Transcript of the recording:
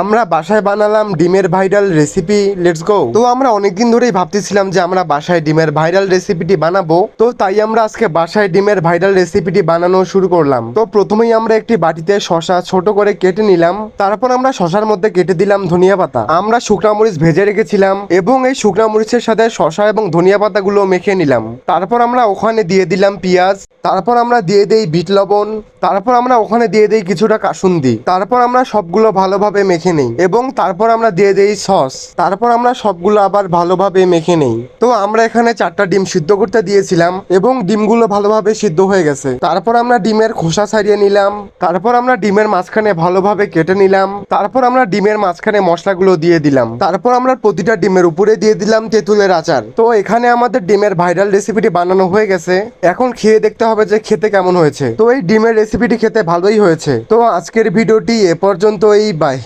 আমরা বাসায় বানালাম ডিমের ভাইরাল রেসিপি, লেটস গো। তো আমরা অনেকদিন ধরেই ভাবতেছিলাম যে আমরা বাসায় ডিমের ভাইরাল রেসিপিটি বানাবো, তো তাই আমরা আজকে বাসায় ডিমের ভাইরাল রেসিপিটি বানানো শুরু করলাম। তো প্রথমেই আমরা একটি বাটিতে শসা ছোট করে কেটে নিলাম, তারপর আমরা শসার মধ্যে কেটে দিলাম ধনিয়া পাতা। আমরা শুকনা মরিচ ভেজে রেখেছিলাম এবং এই শুকনা মরিচের সাথে শসা এবং ধনিয়া পাতাগুলো মেখে নিলাম। তারপর আমরা ওখানে দিয়ে দিলাম পেঁয়াজ, তারপর আমরা দিয়ে দেই বিট লবণ, তারপর আমরা ওখানে দিয়ে দেই কিছুটা কাসুন্দি। তারপর আমরা সবগুলো ভালোভাবে মেখে নেই এবং তারপর আমরা দিয়ে দেই সস। তারপর আমরা সবগুলো আবার ভালোভাবে মেখে নেই। তো আমরা এখানে 4টা ডিম সিদ্ধ করতে দিয়েছিলাম এবং ডিমগুলো ভালোভাবে সিদ্ধ হয়ে গেছে। তারপর আমরা ডিমের খোসা ছাড়িয়ে নিলাম, তারপর আমরা ডিমের মাঝখানে ভালোভাবে কেটে নিলাম, তারপর আমরা ডিমের মাঝখানে মশলাগুলো দিয়ে দিলাম, তারপর আমরা প্রতিটা ডিমের উপরে দিয়ে দিলাম তেঁতুলের আচার। তো এখানে আমাদের ডিমের ভাইরাল রেসিপিটি বানানো হয়ে গেছে। এখন খেয়ে দেখতে হবে যে খেতে কেমন হয়েছে। তো এই ডিমের রেসিপিটি খেতে ভালোই হয়েছে। তো আজকের ভিডিওটি এ পর্যন্তই, বাই।